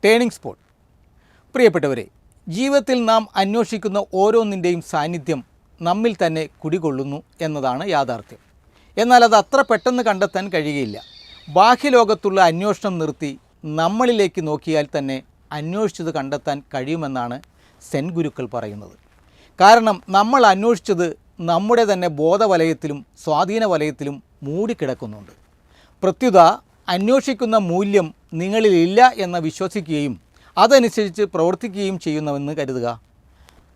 Turning spot. പ്രിയപ്പെട്ടവരെ, ജീവിതത്തിൽ നാം അന്വേഷിക്കുന്ന ഓരോന്നിൻ്റെയും സാന്നിധ്യം നമ്മിൽ തന്നെ കുടികൊള്ളുന്നു എന്നതാണ് യാഥാർത്ഥ്യം. എന്നാൽ അത് അത്ര പെട്ടെന്ന് കണ്ടെത്താൻ കഴിയുകയില്ല. ബാഹ്യലോകത്തുള്ള അന്വേഷണം നിർത്തി നമ്മളിലേക്ക് നോക്കിയാൽ തന്നെ അന്വേഷിച്ചത് കണ്ടെത്താൻ കഴിയുമെന്നാണ് സെൻ ഗുരുക്കൾ പറയുന്നത്. കാരണം നമ്മൾ അന്വേഷിച്ചത് നമ്മുടെ തന്നെ ബോധവലയത്തിലും സ്വാധീന വലയത്തിലും മൂടിക്കിടക്കുന്നുണ്ട്. പ്രത്യുത അന്വേഷിക്കുന്ന മൂല്യം നിങ്ങളിലില്ല എന്ന് വിശ്വസിക്കുകയും അതനുസരിച്ച് പ്രവർത്തിക്കുകയും ചെയ്യുന്നുവെന്ന് കരുതുക.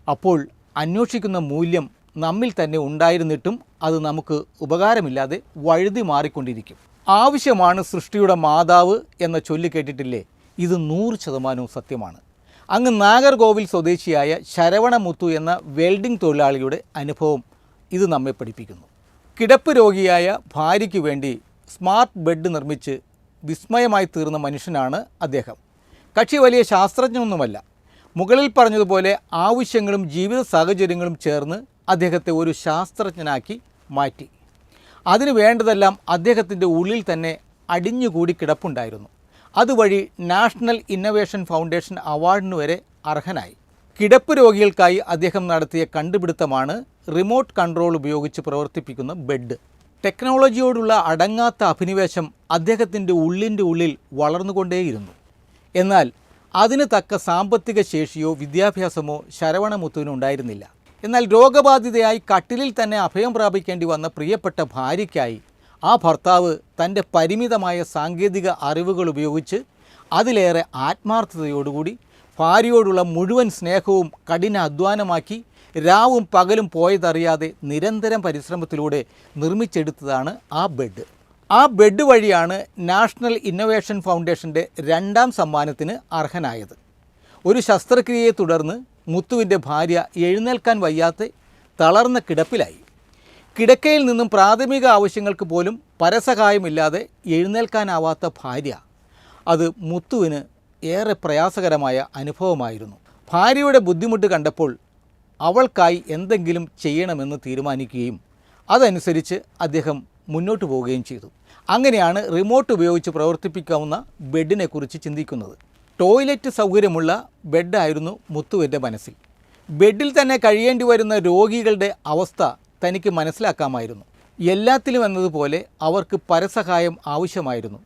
അപ്പോൾ അന്വേഷിക്കുന്ന മൂല്യം നമ്മിൽ തന്നെ ഉണ്ടായിരുന്നിട്ടും അത് നമുക്ക് ഉപകാരമില്ലാതെ വഴുതി മാറിക്കൊണ്ടിരിക്കും. ആവശ്യമാണ് സൃഷ്ടിയുടെ മാതാവ് എന്ന ചൊല്ല് കേട്ടിട്ടില്ലേ? ഇത് 100% സത്യമാണ്. അങ്ങ് നാഗർകോവിൽ സ്വദേശിയായ ശരവണമുത്തു എന്ന വെൽഡിംഗ് തൊഴിലാളിയുടെ അനുഭവം ഇത് നമ്മെ പഠിപ്പിക്കുന്നു. കിടപ്പ് രോഗിയായ ഭാര്യയ്ക്ക് വേണ്ടി സ്മാർട്ട് ബെഡ് നിർമ്മിച്ച് വിസ്മയമായി തീർന്ന മനുഷ്യനാണ് അദ്ദേഹം. കക്ഷി വലിയ ശാസ്ത്രജ്ഞനൊന്നുമല്ല. മുകളിൽ പറഞ്ഞതുപോലെ ആവശ്യങ്ങളും ജീവിത സാഹചര്യങ്ങളും ചേർന്ന് അദ്ദേഹത്തെ ഒരു ശാസ്ത്രജ്ഞനാക്കി മാറ്റി. അതിനു വേണ്ടതെല്ലാം അദ്ദേഹത്തിൻ്റെ ഉള്ളിൽ തന്നെ അടിഞ്ഞുകൂടി കിടപ്പുണ്ടായിരുന്നു. അതുവഴി നാഷണൽ ഇന്നൊവേഷൻ ഫൗണ്ടേഷൻ അവാർഡിന് വരെ അർഹനായി. കിടപ്പ് രോഗികൾക്കായി അദ്ദേഹം നടത്തിയ കണ്ടുപിടുത്തമാണ് റിമോട്ട് കൺട്രോൾ ഉപയോഗിച്ച് പ്രവർത്തിപ്പിക്കുന്ന ബെഡ്. ടെക്നോളജിയോടുള്ള അടങ്ങാത്ത അഭിനിവേശം അദ്ദേഹത്തിൻ്റെ ഉള്ളിൽ വളർന്നുകൊണ്ടേയിരുന്നു. എന്നാൽ അതിന് തക്ക സാമ്പത്തിക ശേഷിയോ വിദ്യാഭ്യാസമോ ശരവണമുത്തുവിനുണ്ടായിരുന്നില്ല. എന്നാൽ രോഗബാധിതയായി കട്ടിലിൽ തന്നെ അഭയം പ്രാപിക്കേണ്ടി വന്ന പ്രിയപ്പെട്ട ഭാര്യയ്ക്കായി ആ ഭർത്താവ് തൻ്റെ പരിമിതമായ സാങ്കേതിക അറിവുകൾ ഉപയോഗിച്ച് അതിലേറെ ആത്മാർത്ഥതയോടുകൂടി ഭാര്യയോടുള്ള മുഴുവൻ സ്നേഹവും കഠിന അധ്വാനമാക്കി രാവും പകലും പോയതറിയാതെ നിരന്തരം പരിശ്രമത്തിലൂടെ നിർമ്മിച്ചെടുത്തതാണ് ആ ബെഡ്. ആ ബെഡ് വഴിയാണ് നാഷണൽ ഇന്നൊവേഷൻ ഫൗണ്ടേഷൻ്റെ 2ാം സമ്മാനത്തിന് അർഹനായത്. ഒരു ശസ്ത്രക്രിയയെ തുടർന്ന് മുത്തുവിൻ്റെ ഭാര്യ എഴുന്നേൽക്കാൻ വയ്യാതെ തളർന്ന കിടപ്പിലായി. കിടക്കയിൽ നിന്നും പ്രാഥമിക ആവശ്യങ്ങൾക്ക് പോലും പരസഹായമില്ലാതെ എഴുന്നേൽക്കാനാവാത്ത ഭാര്യ, അത് മുത്തുവിന് ഏറെ പ്രയാസകരമായ അനുഭവമായിരുന്നു. ഭാര്യയുടെ ബുദ്ധിമുട്ട് കണ്ടപ്പോൾ അവൾക്കായി എന്തെങ്കിലും ചെയ്യണമെന്ന് തീരുമാനിക്കുകയും അതനുസരിച്ച് അദ്ദേഹം മുന്നോട്ട് പോവുകയും ചെയ്തു. അങ്ങനെയാണ് റിമോട്ട് ഉപയോഗിച്ച് പ്രവർത്തിപ്പിക്കാവുന്ന ബെഡിനെക്കുറിച്ച് ചിന്തിക്കുന്നത്. ടോയ്ലറ്റ് സൗകര്യമുള്ള ബെഡായിരുന്നു മുത്തുവിൻ്റെ മനസ്സിൽ. ബെഡിൽ തന്നെ കഴിയേണ്ടി വരുന്ന രോഗികളുടെ അവസ്ഥ തനിക്ക് മനസ്സിലാക്കാമായിരുന്നു. എല്ലാത്തിലും എന്നതുപോലെ അവർക്ക് പരസഹായം ആവശ്യമായിരുന്നു.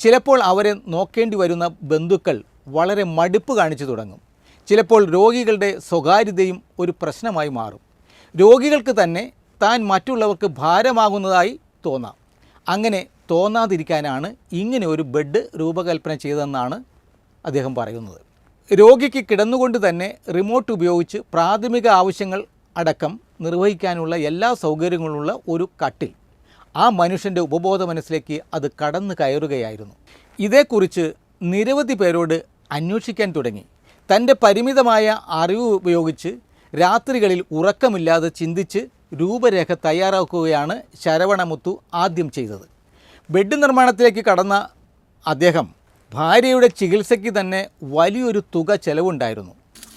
ചിലപ്പോൾ അവരെ നോക്കേണ്ടി വരുന്ന ബന്ധുക്കൾ വളരെ മടുപ്പ് കാണിച്ചു തുടങ്ങും. ചിലപ്പോൾ രോഗികളുടെ സ്വകാര്യതയും ഒരു പ്രശ്നമായി മാറും. രോഗികൾക്ക് തന്നെ താൻ മറ്റുള്ളവർക്ക് ഭാരമാകുന്നതായി തോന്നാം. അങ്ങനെ തോന്നാതിരിക്കാനാണ് ഇങ്ങനെ ഒരു ബെഡ് രൂപകൽപ്പന ചെയ്തതെന്നാണ് അദ്ദേഹം പറയുന്നത്. രോഗിക്ക് കിടന്നുകൊണ്ട് തന്നെ റിമോട്ട് ഉപയോഗിച്ച് പ്രാഥമിക ആവശ്യങ്ങൾ അടക്കം നിർവഹിക്കാനുള്ള എല്ലാ സൗകര്യങ്ങളുള്ള ഒരു കട്ടിൽ ആ മനുഷ്യൻ്റെ ഉപബോധ മനസ്സിലേക്ക് അത് കടന്നു കയറുകയായിരുന്നു. ഇതേക്കുറിച്ച് നിരവധി പേരോട് അന്വേഷിക്കാൻ തുടങ്ങി. തൻ്റെ പരിമിതമായ അറിവ് ഉപയോഗിച്ച് രാത്രികളിൽ ഉറക്കമില്ലാതെ ചിന്തിച്ച് രൂപരേഖ തയ്യാറാക്കുകയാണ് ശരവണമുത്തു ആദ്യം ചെയ്തത്. ബെഡ് നിർമ്മാണത്തിലേക്ക് കടന്ന അദ്ദേഹം ഭാര്യയുടെ ചികിത്സയ്ക്ക് തന്നെ വലിയൊരു തുക ചെലവുണ്ടായിരുന്നു.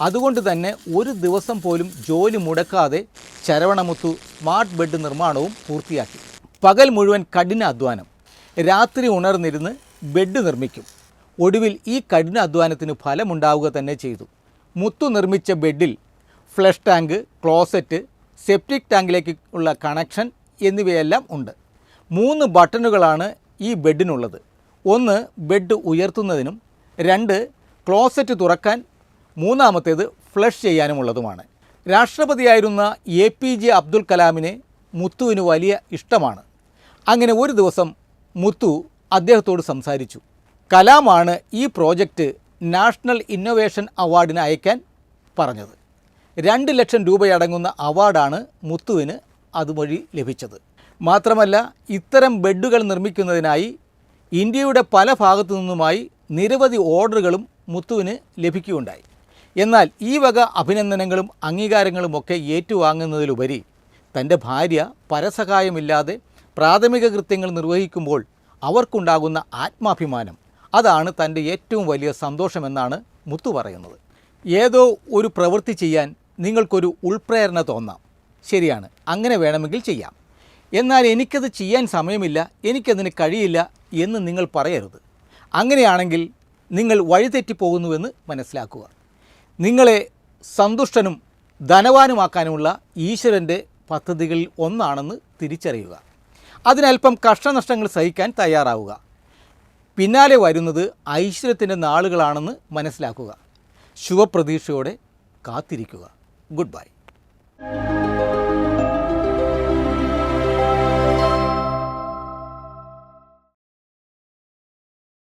അതുകൊണ്ട് തന്നെ ഒരു ദിവസം പോലും ജോലി മുടക്കാതെ ശരവണമുത്തു സ്മാർട്ട് ബെഡ് നിർമ്മാണവും പൂർത്തിയാക്കി. പകൽ മുഴുവൻ കഠിന അധ്വാനം, രാത്രി ഉണർന്നിരുന്ന് ബെഡ് നിർമ്മിക്കും. ഒടുവിൽ ഈ കഠിന അധ്വാനത്തിന് ഫലമുണ്ടാവുക തന്നെ ചെയ്തു. മുത്തു നിർമ്മിച്ച ബെഡിൽ ഫ്ലഷ് ടാങ്ക്, ക്ലോസറ്റ്, സെപ്റ്റിക് ടാങ്കിലേക്ക് ഉള്ള കണക്ഷൻ എന്നിവയെല്ലാം ഉണ്ട്. 3 ബട്ടണുകളാണ് ഈ ബെഡിനുള്ളത്. 1 ബെഡ് ഉയർത്തുന്നതിനും, 2 ക്ലോസറ്റ് തുറക്കാൻ, 3ാമത്തേത് ഫ്ലഷ് ചെയ്യാനുമുള്ളതുമാണ്. രാഷ്ട്രപതിയായിരുന്ന APJ അബ്ദുൽ കലാമിനെ മുത്തുവിന് വലിയ ഇഷ്ടമാണ്. അങ്ങനെ ഒരു ദിവസം മുത്തു അദ്ദേഹത്തോട് സംസാരിച്ചു. കലാമാണ് ഈ പ്രോജക്റ്റ് നാഷണൽ ഇന്നൊവേഷൻ അവാർഡിന് അയക്കാൻ പറഞ്ഞത്. 2 ലക്ഷം രൂപയടങ്ങുന്ന അവാർഡാണ് മുത്തുവിന് അതുവഴി ലഭിച്ചത്. മാത്രമല്ല, ഇത്തരം ബെഡുകൾ നിർമ്മിക്കുന്നതിനായി ഇന്ത്യയുടെ പല ഭാഗത്തു നിന്നുമായി നിരവധി ഓർഡറുകളും മുത്തുവിന് ലഭിക്കുകയുണ്ടായി. എന്നാൽ ഈ വക അഭിനന്ദനങ്ങളും അംഗീകാരങ്ങളുമൊക്കെ ഏറ്റുവാങ്ങുന്നതിലുപരി തൻ്റെ ഭാര്യ പരസഹായമില്ലാതെ പ്രാഥമിക കൃത്യങ്ങൾ നിർവഹിക്കുമ്പോൾ അവർക്കുണ്ടാകുന്ന ആത്മാഭിമാനം, അതാണ് തൻ്റെ ഏറ്റവും വലിയ സന്തോഷമെന്നാണ് മുത്തു പറയുന്നത്. ഏതോ ഒരു പ്രവൃത്തി ചെയ്യാൻ നിങ്ങൾക്കൊരു ഉൾപ്രേരണ തോന്നാം. ശരിയാണ്, അങ്ങനെ വേണമെങ്കിൽ ചെയ്യാം. എന്നാൽ എനിക്കത് ചെയ്യാൻ സമയമില്ല, എനിക്കതിന് കഴിയില്ല എന്ന് നിങ്ങൾ പറയരുത്. അങ്ങനെയാണെങ്കിൽ നിങ്ങൾ വഴിതെറ്റിപ്പോകുന്നുവെന്ന് മനസ്സിലാക്കുക. നിങ്ങളെ സന്തുഷ്ടനും ധനവാനുമാക്കാനുമുള്ള ഈശ്വരൻ്റെ പദ്ധതികളിൽ ഒന്നാണെന്ന് തിരിച്ചറിയുക. അതിനൽപ്പം കഷ്ടനഷ്ടങ്ങൾ സഹിക്കാൻ തയ്യാറാവുക. പിന്നാലെ വരുന്നത് ഐശ്വര്യത്തിൻ്റെ നാളുകളാണെന്ന് മനസ്സിലാക്കുക. ശുഭപ്രതീക്ഷയോടെ കാത്തിരിക്കുക. Good bye.